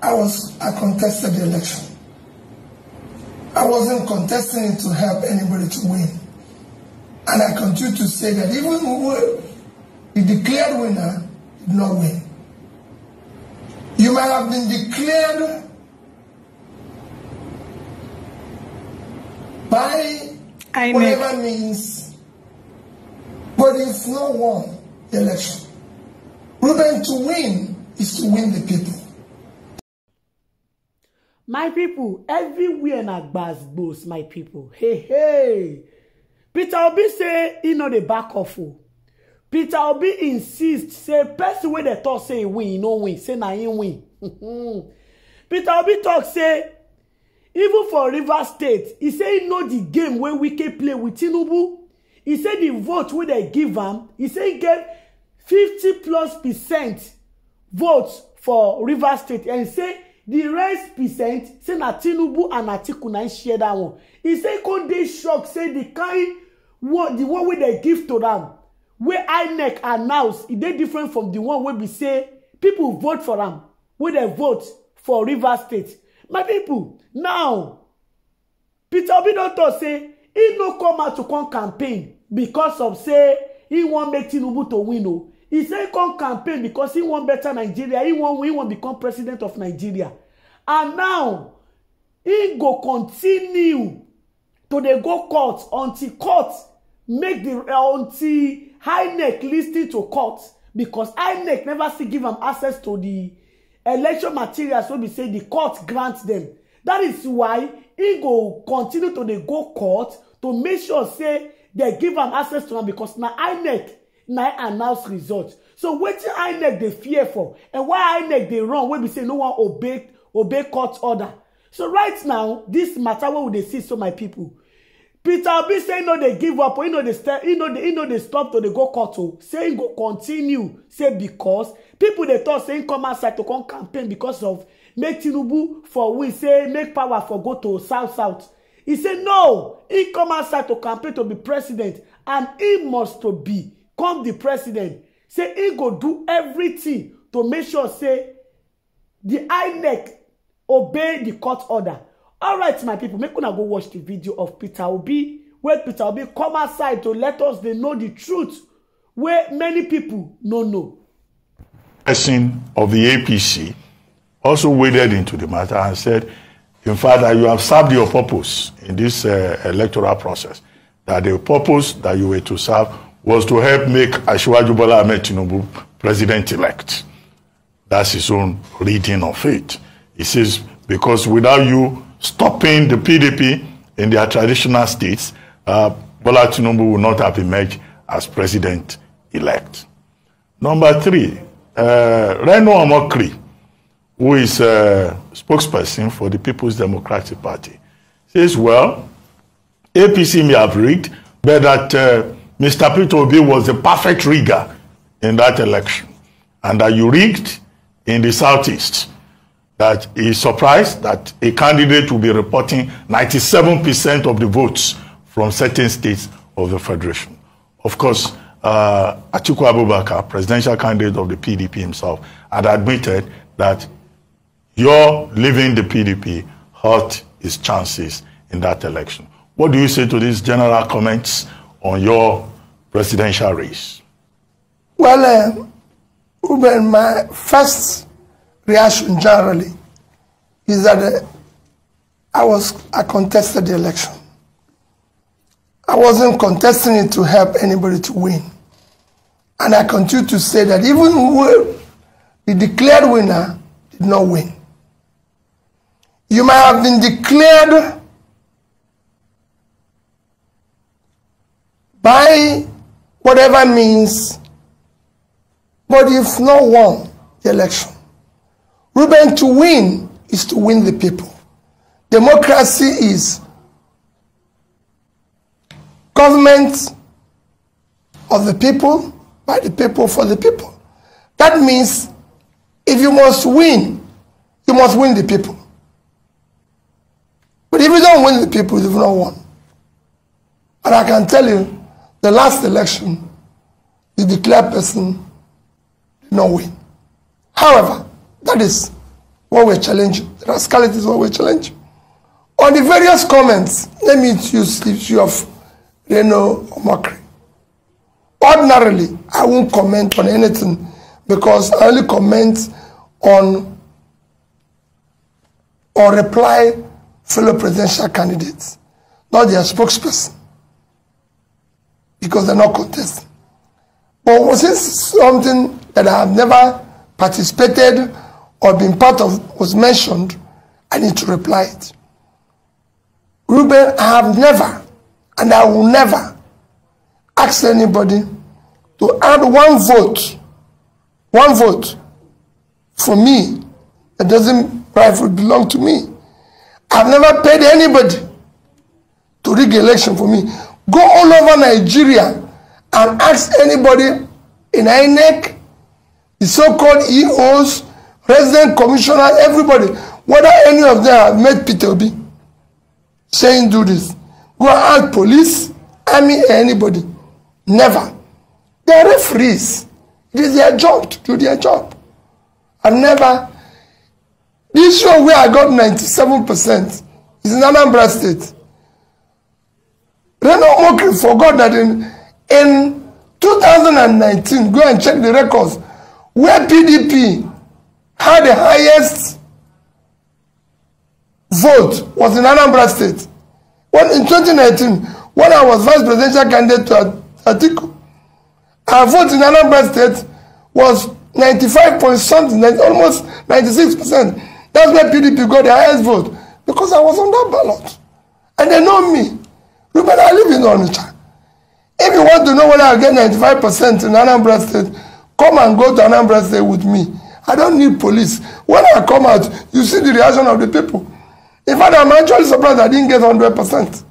I contested the election. I wasn't contesting it to help anybody to win. And I continue to say that even who the declared winner did not win. You might have been declared by Inec. Whatever means, but if no one the election. Ruben, to win is to win the people. My people, everywhere na gbas my people. Hey. Peter Obi say he no dey back off. Peter Obi insist say person wey dey talk say he win, he no win. Say na him win. Peter Obi talk say even for Rivers State, he say he know the game wey Wike play with Tinubu. He say the vote wey they give am, he say he get 50+% votes for Rivers State, and he say the rest percent say na Tinubu and Atiku na share that one. He say con dey shock say the one wey they give to them, wey Inec announce, e dey different from the one wey be say people vote for am, wey they vote for Rivers State. My people, now Peter Obi don talk say he no come out to come campaign because of say he want make Tinubu to win. He say he come campaign because he want better Nigeria. He want become president of Nigeria. And now he go continue to dey go court until court make the until Inec listen to court, because Inec never still give him access to the election materials. So we say the court grants them. That is why he go continue to dey go court to make sure say they give him access to them, because now Inec now announce results. So wetin Inec dey fear for, and why Inec dey run when we say no one obey court order. So right now, this matter wey we dey see, so my people, Peter Obi say no dey give up, he no dey stop to dey go court. Say he go continue, say because people dey talk say he come outside to come campaign because of make Tinubu for we say make power for go to south. He say no, he come outside to campaign to be president, and he must to become the president. Say he go do everything to make sure say the INEC obey the court order. All right, my people, make una go watch the video of Peter Obi, where Peter Obi come outside to let us they know the truth, where many people no know. Person of the APC also waded into the matter and said, in fact, that you have served your purpose in this electoral process, that the purpose that you were to serve was to help make Asiwaju Bola Ahmed Tinubu president-elect. That's his own reading of it. He says, because without you stopping the PDP in their traditional states, Bola Tinubu will not have emerged as president-elect. Number 3, Reanounced, who is a spokesperson for the People's Democratic Party, says, well, APC may have rigged, but that Mr. Peter Obi was the perfect rigger in that election, and that you rigged in the Southeast, that he is surprised that a candidate will be reporting 97% of the votes from certain states of the Federation. Of course, Atiku Abubakar, presidential candidate of the PDP himself, had admitted that your leaving the PDP hurt his chances in that election. What do you say to these general comments on your presidential race? Well, Ruben, my first reaction generally is that I contested the election. I wasn't contesting it to help anybody to win. And I continue to say that even who the declared winner did not win. You might have been declared by whatever means, but you've not won the election. Ruben, to win is to win the people. Democracy is government of the people, by the people, for the people. That means if you must win, you must win the people. But if you don't win the people, you've not won. And I can tell you, the last election, the declared person did not win. However, that is what we're challenging. The rascality is what we're challenging. On the various comments, let me use the issue of Reno or mockery. Ordinarily, I won't comment on anything because I only comment on or reply fellow presidential candidates, not their spokesperson, because they're not contesting. But since something that I have never participated or been part of was mentioned, I need to reply it. Ruben, I have never, and I will never, ask anybody to add one vote for me that doesn't rightfully belong to me. I've never paid anybody to rig election for me. Go all over Nigeria and ask anybody in Inec, the so-called EOs, resident commissioner, everybody, whether any of them have met Peter Obi saying do this. Go and ask police, army, anybody. Never. They are referees. It is their job to do their job. I've never. This show where I got 97% is in Anambra State. Renault Mokri forgot that in 2019, go and check the records, where PDP had the highest vote was in Anambra State. When in 2019, when I was vice presidential candidate to Atiku, our vote in Anambra State was 95 point something, almost 96%. That's where PDP got the highest vote, because I was on that ballot. And they know me. Ruben, I live in Onitsha. If you want to know whether I get 95% in Anambra State, come and go to Anambra State with me. I don't need police. When I come out, you see the reaction of the people. In fact, I'm actually surprised I didn't get 100%.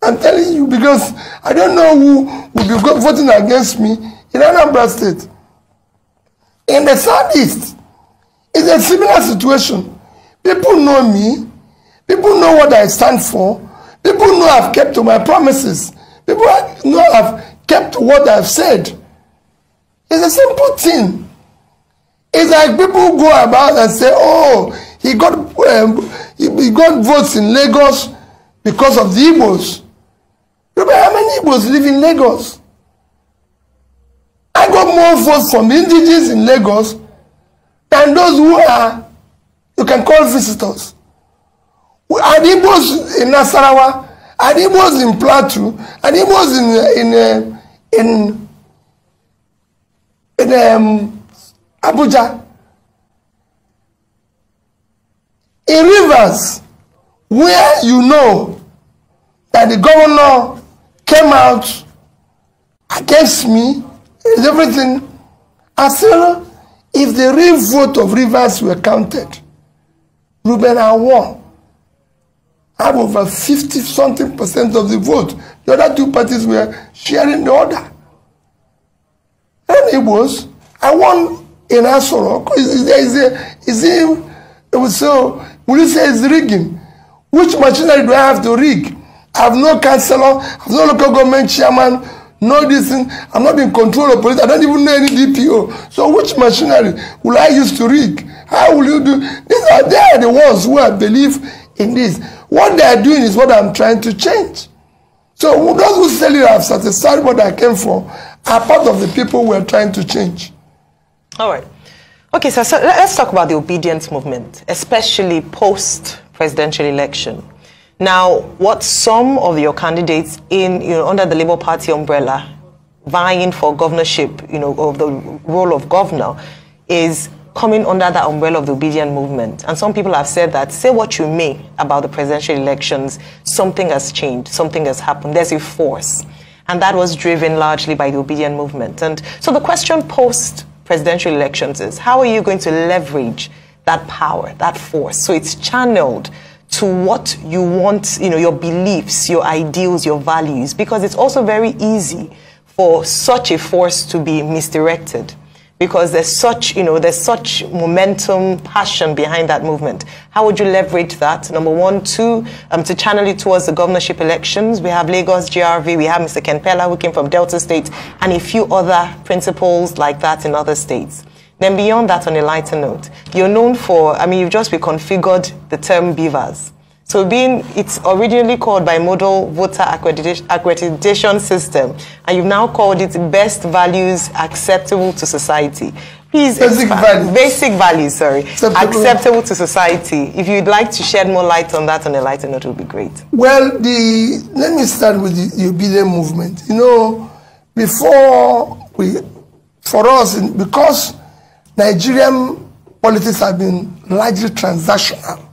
I'm telling you, because I don't know who will be voting against me in Anambra State. In the Southeast, it's a similar situation. People know me. People know what I stand for. People know I've kept to my promises. People know I've kept to what I've said. It's a simple thing. It's like people go about and say, oh, he got votes in Lagos because of the Igbos. Remember how many Igbos live in Lagos? I got more votes from indigenous in Lagos than those who are, you can call visitors. Are the Igbos in Nasarawa? Are the Igbos in Plateau? Are the Igbos in Abuja? In rivers, where you know that the governor came out against me, is everything. I said, if the real vote of Rivers were counted, Ruben, I won. I have over 50-something% of the vote. The other two parties were sharing the order. And it was, I won in Asoro. Will you say it's rigging? Which machinery do I have to rig? I have no councillor, I have no local government chairman, no this thing. I'm not in control of police. I don't even know any DPO. So which machinery will I use to rig? How will you do? They are the ones who I believe in this. What they are doing is what I'm trying to change. So those who say you have satisfied what I came for are part of the people we are trying to change. All right. Okay, so let's talk about the obedience movement, especially post-presidential election. Now, what some of your candidates under the Labour Party umbrella vying for governorship, of the role of governor, is coming under that umbrella of the obedient movement. And some people have said that, say what you may about the presidential elections, something has changed, something has happened, there's a force. And that was driven largely by the obedient movement. And so the question post-presidential elections is, how are you going to leverage that power, that force, so it's channeled to what you want, your beliefs, your ideals, your values? Because it's also very easy for such a force to be misdirected, because there's such momentum, passion behind that movement. How would you leverage that? Number one. Two, to channel it towards the governorship elections. We have Lagos GRV, we have Mr. Ken Pella, who came from Delta State, and a few other principles like that in other states. Then beyond that, on a lighter note, you're known for, I mean, you've just reconfigured the term beavers. So it's originally called by Model Voter Accreditation System, and you've now called it Best Values Acceptable to Society. Please Basic values, acceptable to society. If you'd like to shed more light on that on a lighter note, it would be great. Well, let me start with the obedient movement. You know, because Nigerian politics have been largely transactional.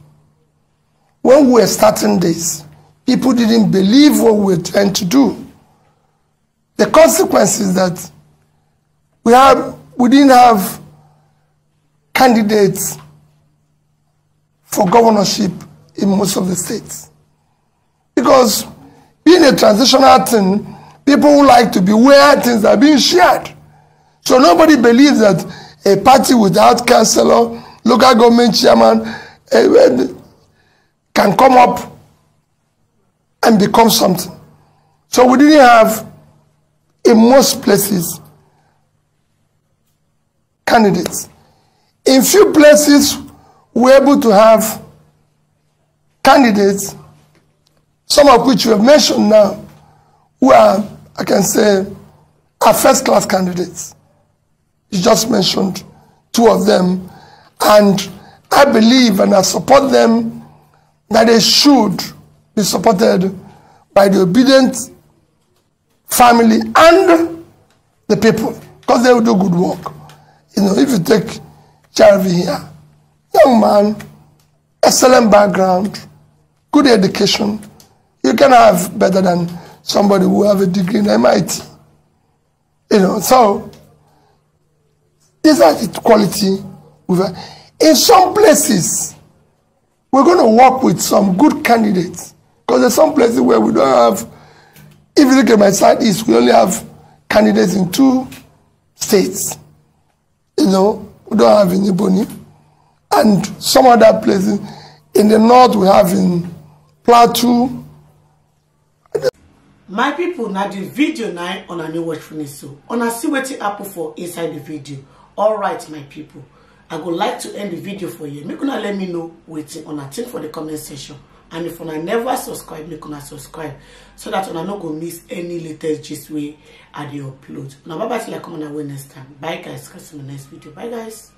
When we were starting this, people didn't believe what we were trying to do. The consequence is that we didn't have candidates for governorship in most of the states. Because being a transitional thing, people who like to be where things are being shared. So nobody believes that a party without councillor, local government chairman, can come up and become something. So we didn't have, in most places, candidates. In few places, we were able to have candidates, some of which we have mentioned now, who are, I can say, are first-class candidates. You just mentioned two of them, and I believe and I support them that they should be supported by the obedient family and the people, because they will do good work. You know, if you take Charvi here, young man, excellent background, good education, you can have better than somebody who have a degree in MIT. You know, so these are the quality we've had. In some places, we're going to work with some good candidates, because there's some places where we don't have, if you look at my southeast, we only have candidates in 2 states. You know, we don't have in Iboni. And some other places, in the north, we have in Plateau. My people, now the video now on a new watch finish, so on a see what happen for inside the video. All right, my people, I would like to end the video for you. Make una let me know waiting on a thing for the comment section. And if una never subscribe, make una subscribe so that una not go miss any latest gist way I upload. Now bye bye till I come on away next time. Bye guys, catch you in the next video. Bye guys.